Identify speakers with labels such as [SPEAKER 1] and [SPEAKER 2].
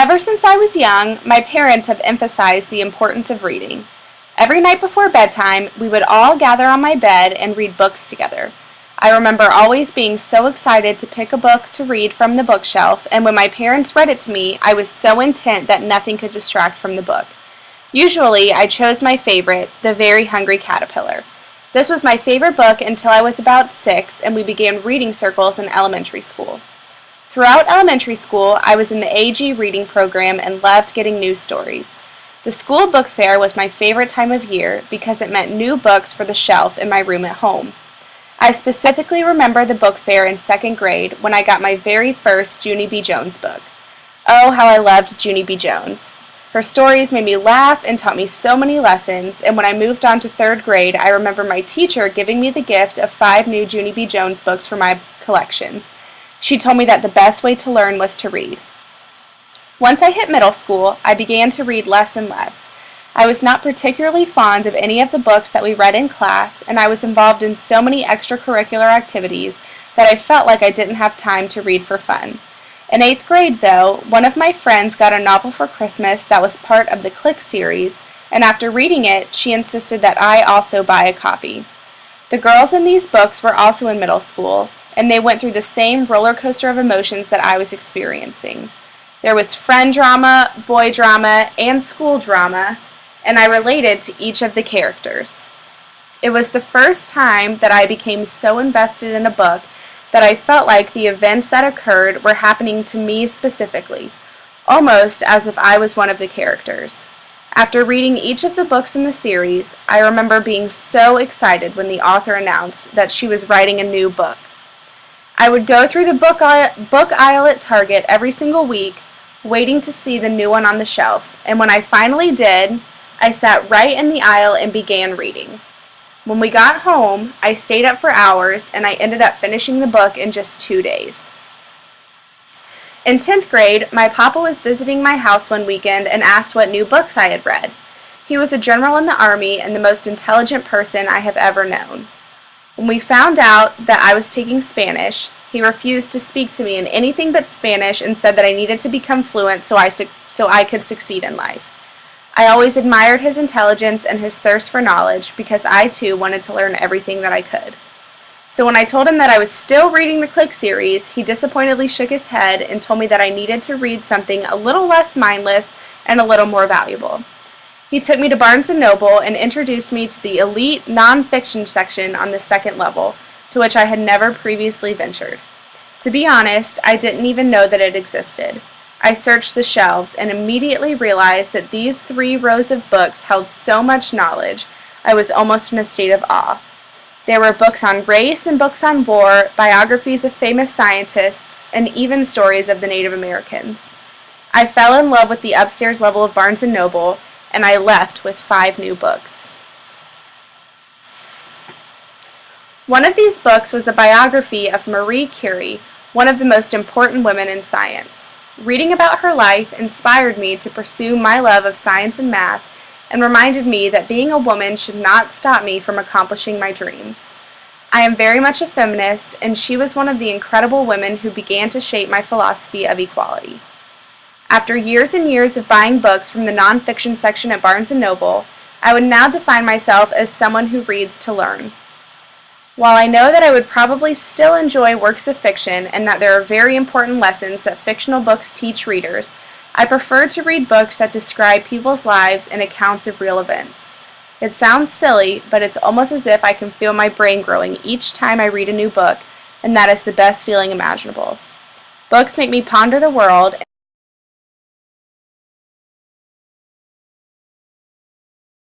[SPEAKER 1] Ever since I was young, my parents have emphasized the importance of reading. Every night before bedtime, we would all gather on my bed and read books together. I remember always being so excited to pick a book to read from the bookshelf, and when my parents read it to me, I was so intent that nothing could distract from the book. Usually, I chose my favorite, The Very Hungry Caterpillar. This was my favorite book until I was about 6 and we began reading circles in elementary school. Throughout elementary school, I was in the AG reading program and loved getting new stories. The school book fair was my favorite time of year because it meant new books for the shelf in my room at home. I specifically remember the book fair in 2nd grade when I got my very first Junie B. Jones book. Oh, how I loved Junie B. Jones. Her stories made me laugh and taught me so many lessons, and when I moved on to 3rd grade, I remember my teacher giving me the gift of 5 new Junie B. Jones books for my collection. She told me that the best way to learn was to read. Once I hit middle school, I began to read less and less. I was not particularly fond of any of the books that we read in class, and I was involved in so many extracurricular activities that I felt like I didn't have time to read for fun. In 8th grade, though, one of my friends got a novel for Christmas that was part of the Click series, and after reading it, she insisted that I also buy a copy. The girls in these books were also in middle school, and they went through the same roller coaster of emotions that I was experiencing. There was friend drama, boy drama, and school drama, and I related to each of the characters. It was the first time that I became so invested in a book that I felt like the events that occurred were happening to me specifically, almost as if I was one of the characters. After reading each of the books in the series, I remember being so excited when the author announced that she was writing a new book. I would go through the book aisle at Target every single week, waiting to see the new one on the shelf, and when I finally did, I sat right in the aisle and began reading. When we got home, I stayed up for hours, and I ended up finishing the book in just 2 days. In 10th grade, my papa was visiting my house one weekend and asked what new books I had read. He was a general in the Army and the most intelligent person I have ever known. When we found out that I was taking Spanish, he refused to speak to me in anything but Spanish and said that I needed to become fluent so I could succeed in life. I always admired his intelligence and his thirst for knowledge because I too wanted to learn everything that I could. So when I told him that I was still reading the Click series, he disappointedly shook his head and told me that I needed to read something a little less mindless and a little more valuable. He took me to Barnes & Noble and introduced me to the elite nonfiction section on the 2nd level, to which I had never previously ventured. To be honest, I didn't even know that it existed. I searched the shelves and immediately realized that these 3 rows of books held so much knowledge, I was almost in a state of awe. There were books on race and books on war, biographies of famous scientists, and even stories of the Native Americans. I fell in love with the upstairs level of Barnes & Noble, and I left with 5 new books. One of these books was a biography of Marie Curie, one of the most important women in science. Reading about her life inspired me to pursue my love of science and math and reminded me that being a woman should not stop me from accomplishing my dreams. I am very much a feminist, and she was one of the incredible women who began to shape my philosophy of equality. After years and years of buying books from the nonfiction section at Barnes & Noble, I would now define myself as someone who reads to learn. While I know that I would probably still enjoy works of fiction and that there are very important lessons that fictional books teach readers, I prefer to read books that describe people's lives and accounts of real events. It sounds silly, but it's almost as if I can feel my brain growing each time I read a new book, and that is the best feeling imaginable. Books make me ponder the world